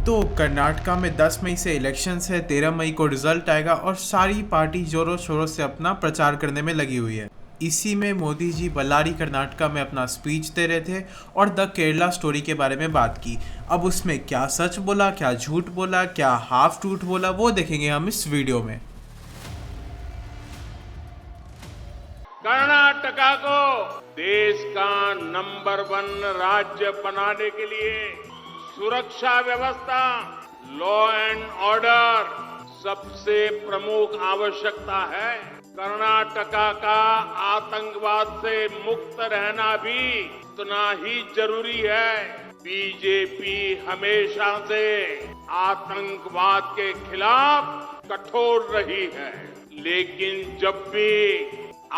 तो कर्नाटका में 10 मई से इलेक्शंस है, 13 मई को रिजल्ट आएगा और सारी पार्टी जोरों शोरों से अपना प्रचार करने में लगी हुई है। इसी में मोदी जी बल्लारी कर्नाटका में अपना स्पीच दे रहे थे और द केरला स्टोरी के बारे में बात की। अब उसमें क्या सच बोला, क्या झूठ बोला, क्या हाफ ट्रूथ बोला, वो देखेंगे हम इस वीडियो में। कर्नाटका को देश का नंबर 1 राज्य बनाने के लिए सुरक्षा व्यवस्था, लॉ एंड ऑर्डर सबसे प्रमुख आवश्यकता है। कर्नाटका का आतंकवाद से मुक्त रहना भी उतना ही जरूरी है। बीजेपी हमेशा से आतंकवाद के खिलाफ कठोर रही है, लेकिन जब भी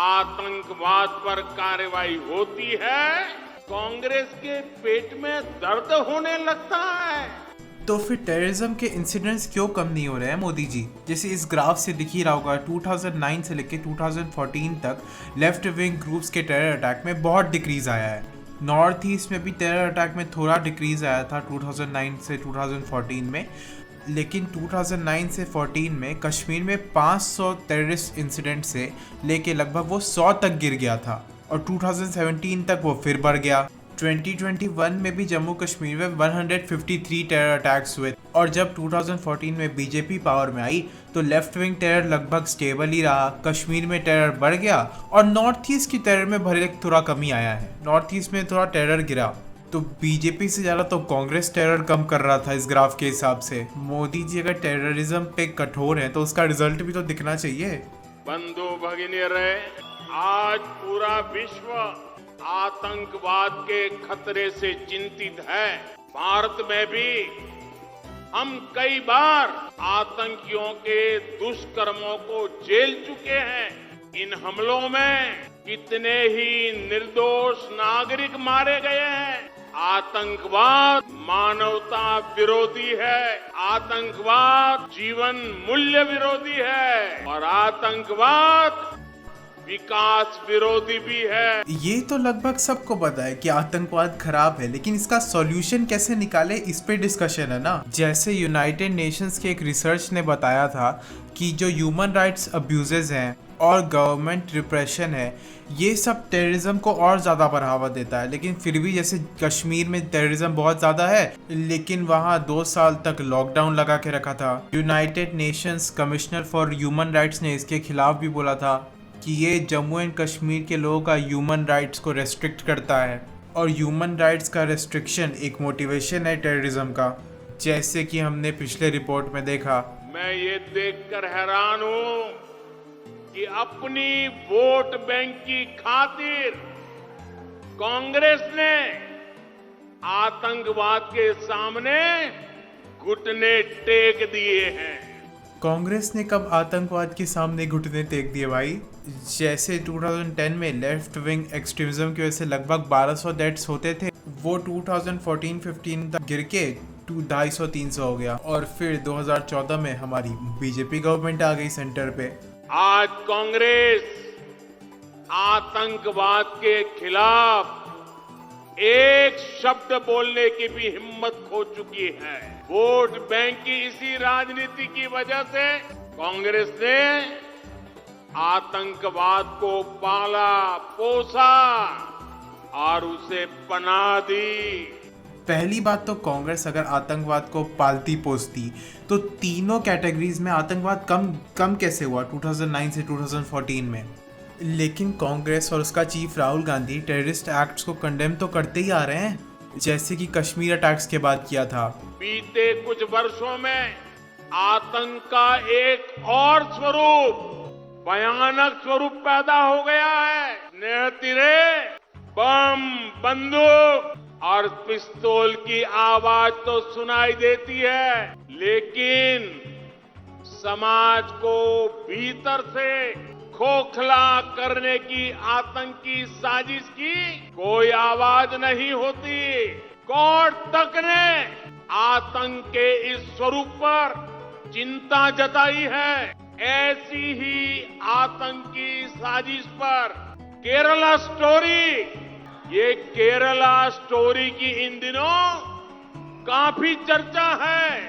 आतंकवाद पर कार्रवाई होती है, कांग्रेस के पेट में दर्द होने लगता है। तो फिर टेररिज्म के इंसिडेंट्स क्यों कम नहीं हो रहे हैं मोदी जी? जैसे इस ग्राफ से दिख ही रहा होगा, 2009 से लेकर 2014 तक लेफ्ट विंग ग्रुप्स के टेरर अटैक में बहुत डिक्रीज आया है। नॉर्थ ईस्ट में भी टेरर अटैक में थोड़ा डिक्रीज आया था 2009 से 2014 में, लेकिन 2009 से 14 में कश्मीर में 500 टेररिस्ट इंसिडेंट से लेके लगभग वो 100 तक गिर गया था और 2017 तक वो फिर बढ़ गया। 2021 में भी जम्मू कश्मीर में 153 टेरर अटैक्स हुए और जब 2014 में बीजेपी पावर में आई तो लेफ्ट विंग टेरर लगभग स्टेबल ही रहा, कश्मीर में टेरर बढ़ गया और नॉर्थ ईस्ट की टेरर में भले थोड़ा कमी आया है, नॉर्थ ईस्ट में थोड़ा टेरर गिरा। तो बीजेपी से ज़्यादा तो कांग्रेस टेरर कम कर रहा था इस ग्राफ के हिसाब से। मोदी जी अगर टेररिज्म पे कठोर है तो उसका रिजल्ट भी तो दिखना चाहिए। बंधु भगिनी रे, आज पूरा विश्व आतंकवाद के खतरे से चिंतित है। भारत में भी हम कई बार आतंकियों के दुष्कर्मों को झेल चुके हैं। इन हमलों में कितने ही निर्दोष नागरिक मारे गए हैं। आतंकवाद मानवता विरोधी है, आतंकवाद जीवन मूल्य विरोधी है और आतंकवाद विकास विरोधी भी है। ये तो लगभग सबको पता है कि आतंकवाद खराब है, लेकिन इसका सॉल्यूशन कैसे निकाले इस पे डिस्कशन है ना। जैसे यूनाइटेड नेशंस के एक रिसर्च ने बताया था कि जो ह्यूमन राइट्स अब्यूजेज हैं और गवर्नमेंट रिप्रेशन है, ये सब टेररिज्म को और ज़्यादा बढ़ावा देता है। लेकिन फिर भी जैसे कश्मीर में टेररिज्म बहुत ज़्यादा है, लेकिन वहाँ 2 साल तक लॉकडाउन लगा के रखा था। United Nations commissioner for human rights ने इसके खिलाफ भी बोला था कि ये जम्मू एंड कश्मीर के लोगों का ह्यूमन राइट्स को रेस्ट्रिक्ट करता है और ह्यूमन राइट्स का रेस्ट्रिक्शन एक मोटिवेशन है टेररिज्म का, जैसे कि हमने पिछले रिपोर्ट में देखा। मैं ये देखकर हैरान हूँ कि अपनी वोट बैंक की खातिर कांग्रेस ने आतंकवाद के सामने घुटने टेक दिए हैं। कांग्रेस ने कब आतंकवाद के सामने घुटने टेक दिए भाई? जैसे 2010 में लेफ्ट विंग एक्सट्रीमिज्म की वजह से लगभग 1200 डेथ्स होते थे, वो 2014-15 तक गिर के 250-300 हो गया और फिर 2014 में हमारी बीजेपी गवर्नमेंट आ गई सेंटर पे। आज कांग्रेस आतंकवाद के खिलाफ एक शब्द बोलने की भी हिम्मत खो चुकी है। वोट बैंक की इसी राजनीति की वजह से कांग्रेस ने आतंकवाद को पाला पोसा और उसे पनाह दी। पहली बात तो कांग्रेस अगर आतंकवाद को पालती पोसती तो तीनों कैटेगरीज में आतंकवाद कम कैसे हुआ 2009 से 2014 में। लेकिन कांग्रेस और उसका chief Rahul Gandhi terrorist acts को कंडेम तो करते ही आ रहे हैं, जैसे कि कश्मीर अटैक्स के बाद किया था। बीते कुछ वर्षों में आतंक का एक और स्वरूप, भयानक स्वरूप पैदा हो गया है। नेहतिरे, बम, बंदूक और पिस्तौल की आवाज तो सुनाई देती है, लेकिन समाज को भीतर से खोखला करने की आतंकी साजिश की कोई आवाज नहीं होती। कोर्ट तक ने आतंक के इस स्वरूप पर चिंता जताई है। ऐसी ही आतंकी साजिश पर केरला स्टोरी, ये केरला स्टोरी की इन दिनों काफी चर्चा है।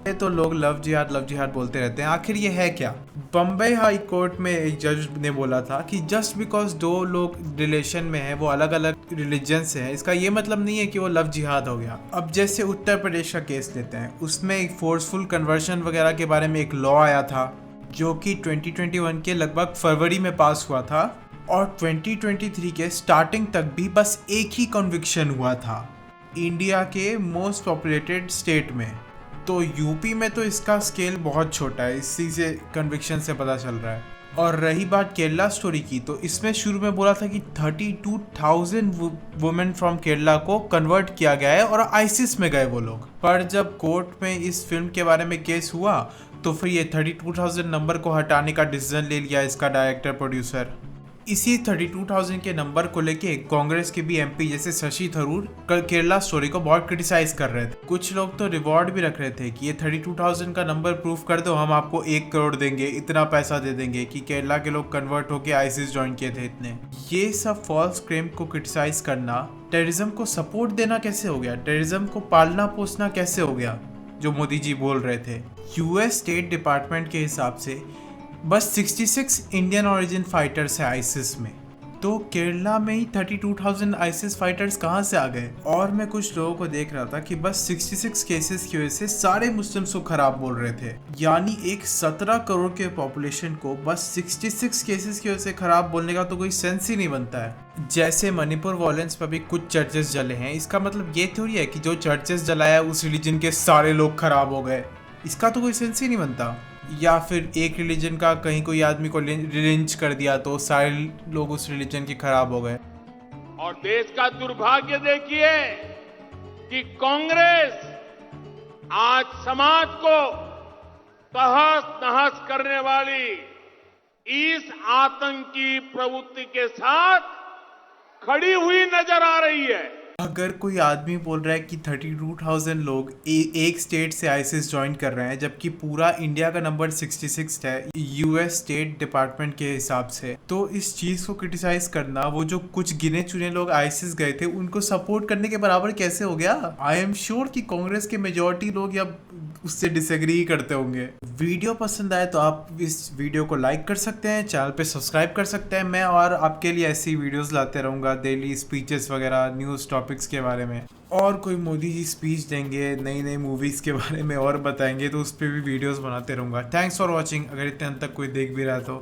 ये तो लोग लव जिहाद बोलते रहते हैं, आखिर ये है क्या? बम्बई हाई कोर्ट में एक जज ने बोला था कि जस्ट बिकॉज दो लोग रिलेशन में हैं, वो अलग अलग रिलीजन से हैं, इसका ये मतलब नहीं है कि वो लव जिहाद हो गया। अब जैसे उत्तर प्रदेश का केस लेते हैं, उसमें एक फोर्सफुल कन्वर्शन वगैरह के बारे में एक लॉ आया था जो कि 2021 के लगभग फरवरी में पास हुआ था, और 2023 के स्टार्टिंग तक भी बस एक ही कन्विक्शन हुआ था इंडिया के मोस्ट पॉपुलेटेड स्टेट में। तो यूपी में तो इसका स्केल बहुत छोटा है, इसी से कन्विक्शन से पता चल रहा है। और रही बात केरला स्टोरी की, तो इसमें शुरू में बोला था कि 32,000 वुमेन फ्रॉम केरला को कन्वर्ट किया गया है और आईसिस में गए वो लोग। पर जब कोर्ट में इस फिल्म के बारे में केस हुआ तो फिर ये 32,000 नंबर को हटाने का डिसीजन ले लिया इसका डायरेक्टर प्रोड्यूसर। इसी 32,000 के नंबर को लेके कांग्रेस के भी एमपी जैसे शशि थरूर केरला स्टोरी को बहुत क्रिटिसाइज कर रहे थे। कुछ लोग तो रिवॉर्ड भी रख रहे थे कि ये 32,000 का नंबर प्रूफ कर दो, हम आपको 1 करोड़ देंगे, इतना पैसा दे देंगे कि केरला के लोग कन्वर्ट होके आईसिस ज्वाइन किए थे इतने। ये सब फॉल्स क्लेम को क्रिटिसाइज करना, टेररिज्म को सपोर्ट देना कैसे हो गया, टेररिज्म को पालना पोसना कैसे हो गया, जो मोदी जी बोल रहे थे। यूएस स्टेट डिपार्टमेंट के हिसाब से बस 66 इंडियन ओरिजिन फाइटर्स है आईसिस में, तो केरला में ही 32,000 आईसिस फाइटर्स कहाँ से आ गए? और मैं कुछ लोगों को देख रहा था कि बस 66 केसेस की वजह से सारे मुस्लिम्स को खराब बोल रहे थे, यानी एक 17 करोड़ के पॉपुलेशन को बस 66 केसेस की वजह से खराब बोलने का तो कोई सेंस ही नहीं बनता है। जैसे मणिपुर वॉयलेंस पर भी कुछ चर्चेस जले हैं, इसका मतलब ये थोड़ी है कि जो चर्चेस जलाया उस रिलीजन के सारे लोग खराब हो गए, इसका तो कोई सेंस ही नहीं बनता। या फिर एक रिलीजन का कहीं कोई आदमी को लिंच कर दिया तो सारे लोग उस रिलीजन के खराब हो गए। और देश का दुर्भाग्य देखिए कि कांग्रेस आज समाज को तहस नहस करने वाली इस आतंकी प्रवृत्ति के साथ खड़ी हुई नजर आ रही है। अगर कोई आदमी बोल रहा है कि 32,000 लोग एक स्टेट से आईसिस ज्वाइन कर रहे हैं, जबकि पूरा इंडिया का नंबर 66 है यूएस स्टेट डिपार्टमेंट के हिसाब से, तो इस चीज को क्रिटिसाइज करना, वो जो कुछ गिने चुने लोग आईसिस गए थे उनको सपोर्ट करने के बराबर कैसे हो गया? आई एम श्योर कि कांग्रेस के मेजोरिटी लोग या उससे डिसएग्री करते होंगे। वीडियो पसंद आए तो आप इस वीडियो को लाइक कर सकते हैं, चैनल पे सब्सक्राइब कर सकते हैं। मैं और आपके लिए ऐसी वीडियोस लाते रहूँगा, डेली स्पीचेस वगैरह, न्यूज़ टॉपिक्स के बारे में। और कोई मोदी जी स्पीच देंगे, नई नई मूवीज़ के बारे में और बताएंगे, तो उस पर भी वीडियोस बनाते रहूँगा। Thanks for watching. अगर इतने अंत तक कोई देख भी रहा है तो